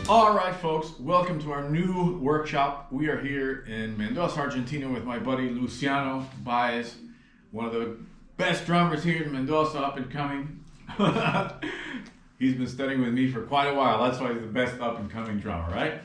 All right, folks, welcome to our new workshop. We are here in Mendoza, Argentina with my buddy Luciano Baez, one of the best drummers here in Mendoza, up and coming. He's been studying with me for quite a while. That's why he's the best up and coming drummer, right?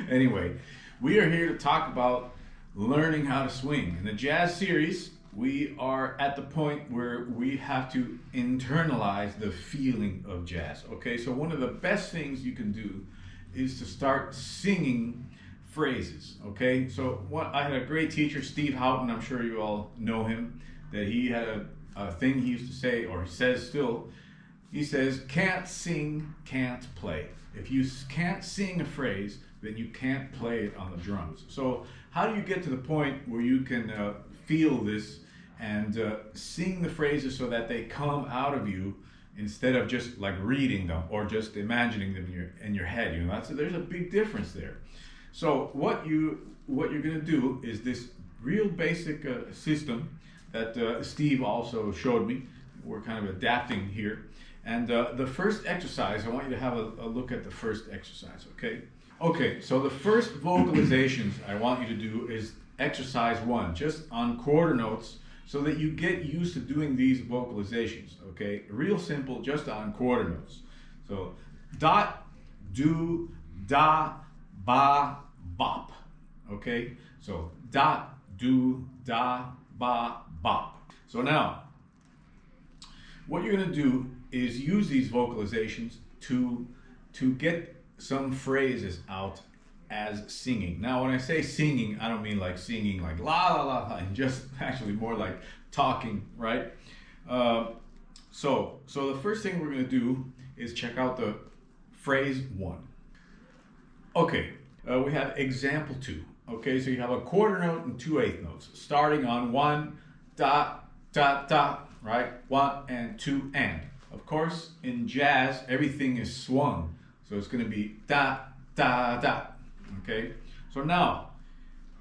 Anyway, we are here to talk about learning how to swing. In the jazz series, we are at the point where we have to internalize the feeling of jazz. Okay, so one of the best things you can do is to start singing phrases. Okay, so I had a great teacher, Steve Houghton. I'm sure you all know him. That he had a thing he used to say, or he says still. He says, "Can't sing, can't play." If you can't sing a phrase, then you can't play it on the drums. So how do you get to the point where you can feel this and sing the phrases so that they come out of you instead of just like reading them or just imagining them in your head? You know, there's a big difference there. So what you're going to do is this real basic system that Steve also showed me. We're kind of adapting here. And the first exercise, I want you to have a look at the first exercise, okay? Okay, so the first vocalizations I want you to do is exercise 1, just on quarter notes, so that you get used to doing these vocalizations, okay? Real simple, just on quarter notes. So, dot, do, da, ba, bop, okay? So, dot, do, da, ba, bop. So now, what you're gonna do is use these vocalizations to get some phrases out as singing. Now, when I say singing, I don't mean like singing like la la la la, and just actually more like talking, right? So the first thing we're gonna do is check out the phrase 1. Okay, we have example 2. Okay, so you have a quarter note and 2/8 notes, starting on 1, dot, dot, dot, right? 1 and 2 and. Of course, in jazz, everything is swung. So it's going to be da, da, da. Okay? So now,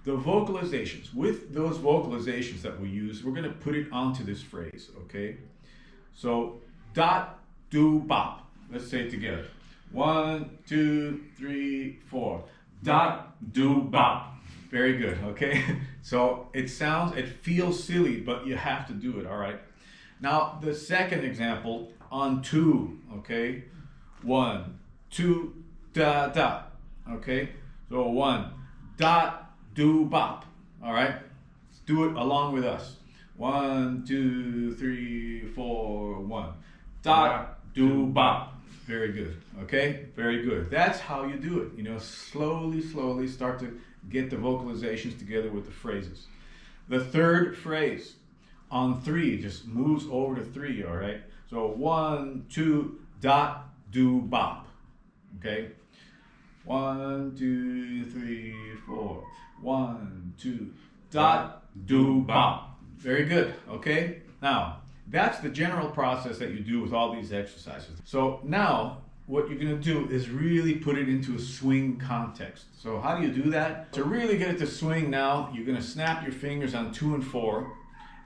the vocalizations. With those vocalizations that we use, we're going to put it onto this phrase. Okay? So, dot, do, bop. Let's say it together. 1, 2, 3, 4. Dot, do, bop. Very good. Okay? So it feels silly, but you have to do it. All right? Now, the second example on 2. Okay? 1, 2, da, da, okay? So 1, dot, do, bop, all right? Let's do it along with us. 1, 2, 3, 4, 1, dot, do, bop. Very good, okay? Very good. That's how you do it. You know, slowly start to get the vocalizations together with the phrases. The third phrase on 3 just moves over to 3, all right? So 1, 2, dot, do, bop. Okay, 1, 2, 3, 4. 1, 2, dot, do, bop. Very good. Okay, now that's the general process that you do with all these exercises. So now what you're going to do is really put it into a swing context. So how do you do that? To really get it to swing now, you're going to snap your fingers on 2 and 4,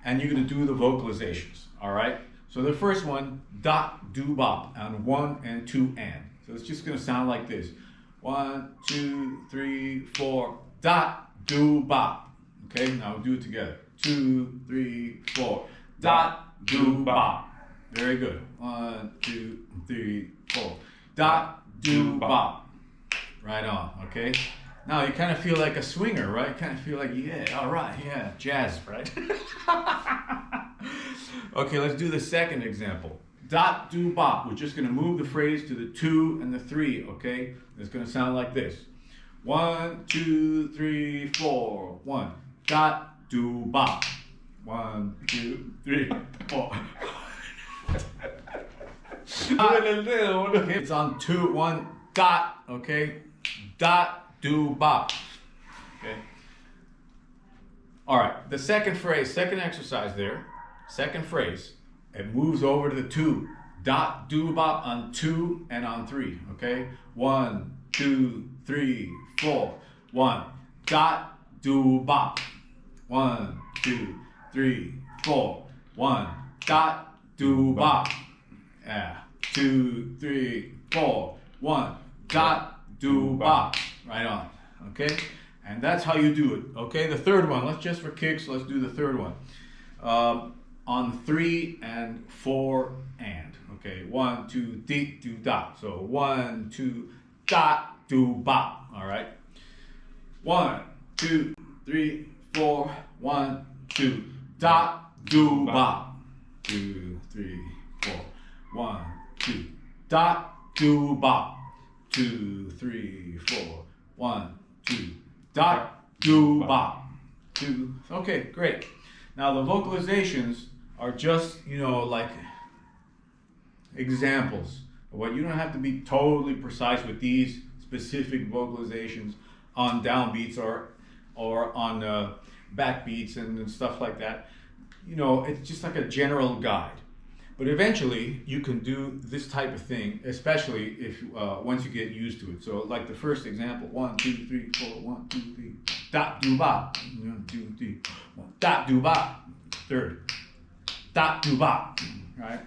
and you're going to do the vocalizations. All right. So the first one, dot, do, bop, on 1 and 2 and. So it's just going to sound like this. 1, 2, 3, 4, dot, do, bop. Okay, now we'll do it together. 2, 3, 4, dot, do, bop. Very good. 1, 2, 3, 4, dot, do, bop. Right on, okay? Now you kind of feel like a swinger, right? Kind of feel like, yeah, all right, yeah, jazz, right? Okay, let's do the second example. Dot, do, bop. We're just going to move the phrase to the 2 and the 3, okay? It's going to sound like this. 1, 2, 3, 4. 1, dot, do, bop. 1, 2, 3, 4. Okay, it's on 2, 1, dot, okay? Dot, do, bop. Okay? All right, the second phrase, second exercise there. Second phrase, it moves over to the 2. Dot, do, bop on 2 and on 3, okay? 1, 2, 3, 4. 1, dot, do, bop. 1, 2, 3, 4. 1, dot, do, bop. Yeah. 2, 3, 4. 1, dot, do, ba. Right on. Okay? And that's how you do it. Okay? The third one, let's just for kicks, let's do the third one. On 3 and 4 and. Okay? 1, 2, di, do, da. So 1, 2, dot, do, ba. All right? 1, 2, 3, 4. 1, 2, dot, do, ba. 2, 3, 4. 1, 2, dot, do, ba. 2, 3, 4. 1, 2, dot, do, ba. 2. Okay, great. Now the vocalizations are just, like examples of what you don't have to be totally precise with these specific vocalizations on downbeats or on backbeats and stuff like that. It's just like a general guide. But eventually you can do this type of thing, especially if once you get used to it. So like the first example, 1, 2, 3, 4, 1, 2, 3, dot, do, ba. 1, 2, 3, 1, dot, do, ba. Third, dot, do, ba. Right?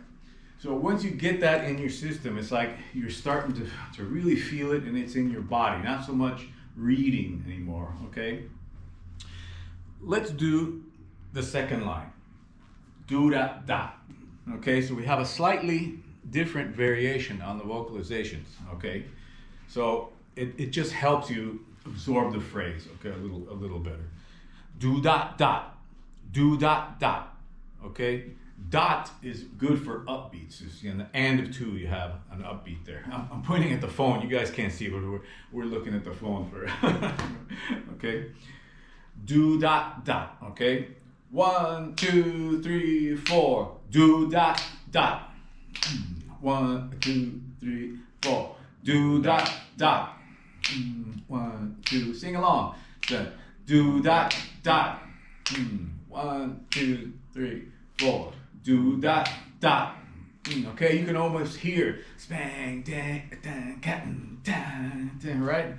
So once you get that in your system, it's like you're starting to really feel it, and it's in your body, not so much reading anymore, okay? Let's do the second line. Do, da, da. Okay, so we have a slightly different variation on the vocalizations, okay? So it just helps you absorb the phrase, okay, a little better. Do, dot, dot. Do, dot, dot. Okay? Dot is good for upbeats. It's in the and of 2, you have an upbeat there. I'm pointing at the phone. You guys can't see, but we're looking at the phone for okay? Do, dot, dot. Okay? 1, 2, 3, 4. Do, dot, dot. 1, 2, 3, 4. Do, dot, dot. 1, 2. Sing along. Do, dot, dot. 1, 2, 3, 4. Do, dot, dot. Okay, you can almost hear spang, dang, dang, dang, dang, dang, right?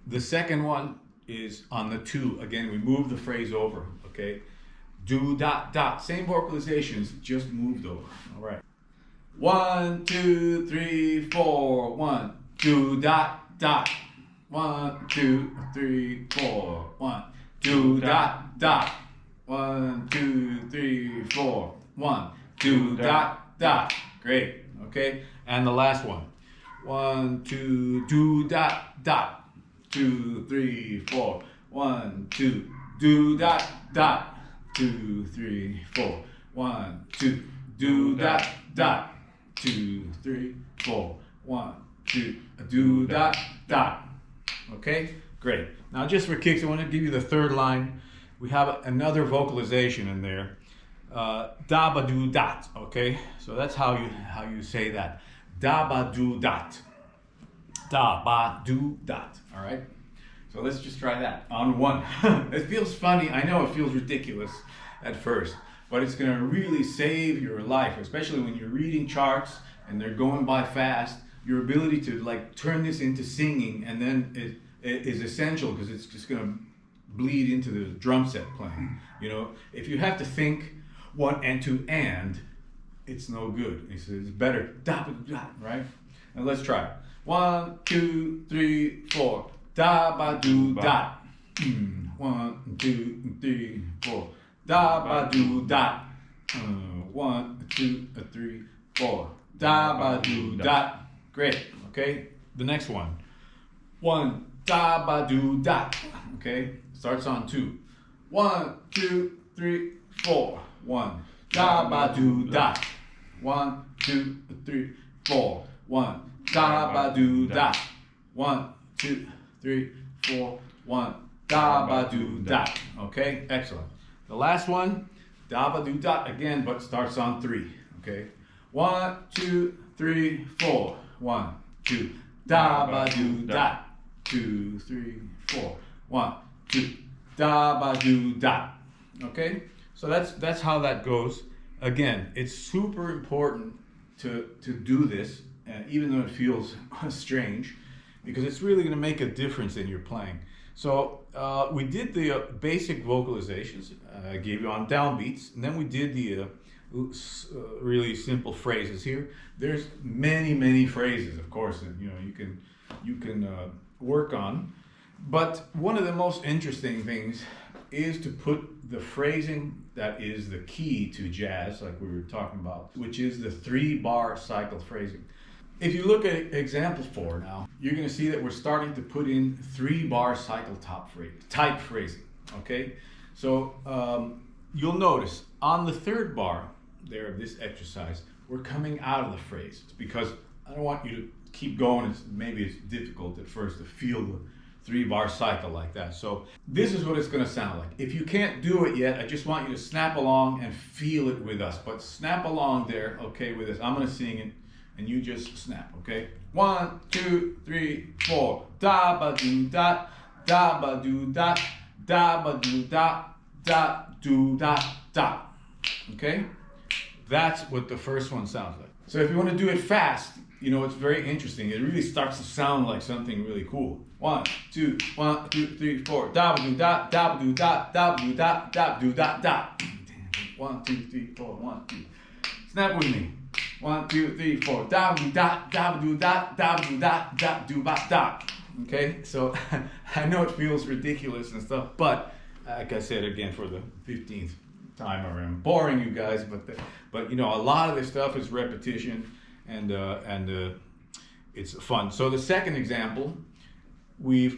The second one is on the 2. Again, we move the phrase over, okay? Do, dot, dot. Same vocalizations, just moved over, all right? 1, 2, 3, 4. 1, do, dot, dot. 1, 2, 3, 4. 1, do, dot, dot. 1, 2, 3, 4. 1, do, dot, dot. Great. Okay. And the last one. 1, 2, do, dot, dot. 2, 3, 4. 1, 2, do, dot, dot. 2, 3, 4. 1, 2, do, dot, dot. 2, 3, 4. 1, 2, do, dot, dot. Okay. Great. Now just for kicks, I want to give you the third line. We have another vocalization in there, da ba do dot. Okay, so that's how you say that, da ba do dot, da ba do dot. All right, so let's just try that on 1. It feels funny. I know it feels ridiculous at first, but it's gonna really save your life, especially when you're reading charts and they're going by fast. Your ability to like turn this into singing, and then it is essential because it's just gonna bleed into the drum set playing. If you have to think 1 and 2 and, it's no good. It's better, da, ba, da, right? And let's try it. 1, 2, 3, 4. Da, ba, do, dot. 1, 2, 3, 4. Da, ba, do, dot. 1, 2, 3, 4. Da, ba, do, dot. Great. Okay. The next one. 1, da, ba, do, dot. Okay. Starts on 2. 1, 2, 3, 4. 1, da, ba, do, dot. 1, 2, 3, 4. 1, da, ba, do, dot. 1, 2, 3, 4. 1, da, ba, do, dot. Okay, excellent. The last one, da, ba, do, dot again, but starts on 3. Okay. 1, 2, 3, 4. 1, 2, da, ba, do, dot. 2, 3, 4. 1, 2, da, ba, do, dot. Okay, so that's how that goes. Again, it's super important to do this, even though it feels strange, because it's really going to make a difference in your playing. So we did the basic vocalizations. I gave you on downbeats, and then we did the really simple phrases here. There's many phrases, of course, that you can work on. But one of the most interesting things is to put the phrasing that is the key to jazz, like we were talking about, which is the 3-bar cycle phrasing. If you look at example 4 now, you're going to see that we're starting to put in 3-bar cycle type phrasing. Okay, so you'll notice on the 3rd bar there of this exercise, we're coming out of the phrase. It's because I don't want you to keep going. Maybe it's difficult at first to feel the 3-bar cycle like that. So this is what it's going to sound like. If you can't do it yet, I just want you to snap along and feel it with us. But snap along there, okay, with us. I'm going to sing it, and you just snap, okay? 1, 2, 3, 4. Da ba do da, da ba do da, da ba do da, da do da da. Okay? That's what the first one sounds like. So if you want to do it fast, it's very interesting. It really starts to sound like something really cool. 1, 2, 1, 2, 3, 4. Da ba do da, da ba do da, da ba do da, da do da da. 1, 2, 3, 4. 1, 2. Snap with me. 1, 2, 3, 4. Da ba do da, da ba do da, da ba do da, da do ba da. Okay, so I know it feels ridiculous and stuff, but like I said again for the 15th time, I'm boring you guys, but a lot of this stuff is repetition, and it's fun. So the second example, we're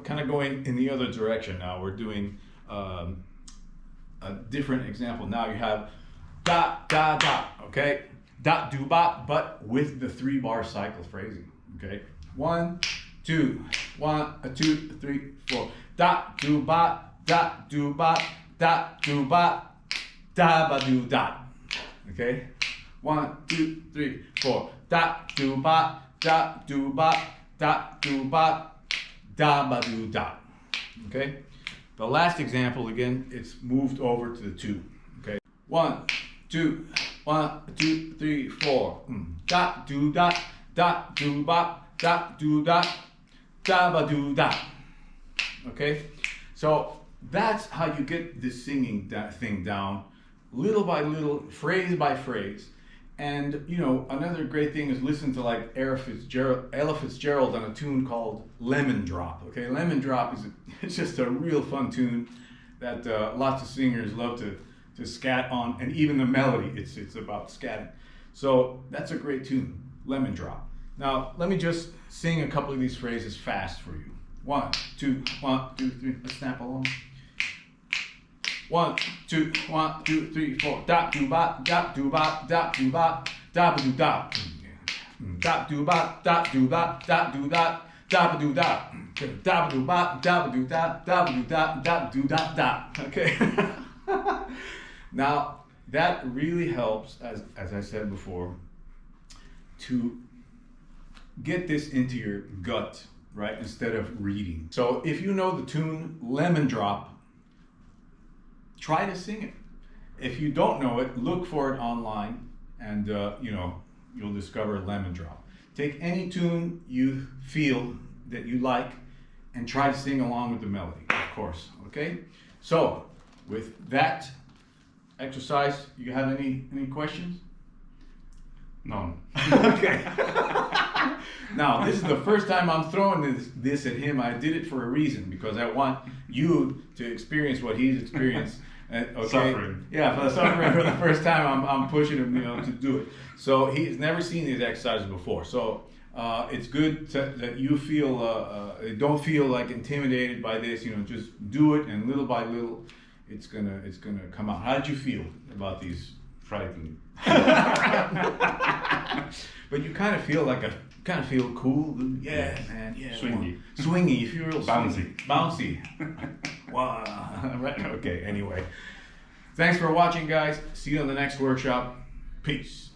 kind of going in the other direction now. We're doing a different example. Now you have da da da, okay, da do ba, but with the 3-bar cycle phrasing. Okay, 1, 2, 1, 2, 3, 4. Da do ba, da do ba, da do ba, da ba do da. Okay, 1, 2, 3, 4. Da do ba, da do ba, da do ba, da ba do da. Okay, the last example again, it's moved over to the 2. Okay, 1, 2, 1, 2, 3, 4. Da do da, da do ba, da do da, da ba do da. Okay, so that's how you get this singing thing down, little by little, phrase by phrase. And another great thing is listen to like Ella Fitzgerald on a tune called Lemon Drop. Okay, Lemon Drop it's just a real fun tune that lots of singers love to scat on, and even the melody, it's about scatting. So that's a great tune, Lemon Drop. Now let me just sing a couple of these phrases fast for you. 1, 2, 1, 2, 3. Let's snap along. 1, 2, 1, 2, 3, 4. Da do ba, da do ba, da do ba, da ba do da. Da do ba, da do ba, da do da, da ba do da. Da ba do ba, da ba do da, da ba do da, da do da da. Okay. Now that really helps, as I said before, to get this into your gut, right? Instead of reading. So if you know the tune Lemon Drop, try to sing it. If you don't know it, look for it online, and you'll discover Lemon Drop. Take any tune you feel that you like and try to sing along with the melody, of course. Okay? So with that exercise, you have any questions? None. Okay. Now, this is the first time I'm throwing this at him. I did it for a reason, because I want you to experience what he's experienced. Okay. Suffering. Yeah, for the suffering for the first time, I'm pushing him, to do it. So he's never seen these exercises before. So it's good that you feel don't feel like intimidated by this. Just do it, and little by little, it's gonna come out. How did you feel about these? Frightened. But you kind of feel cool. Yeah, man. Yeah. Swingy. Swingy. You feel real Bouncy. Bouncy. Wow. Right. Okay. Anyway, thanks for watching, guys. See you on the next workshop. Peace.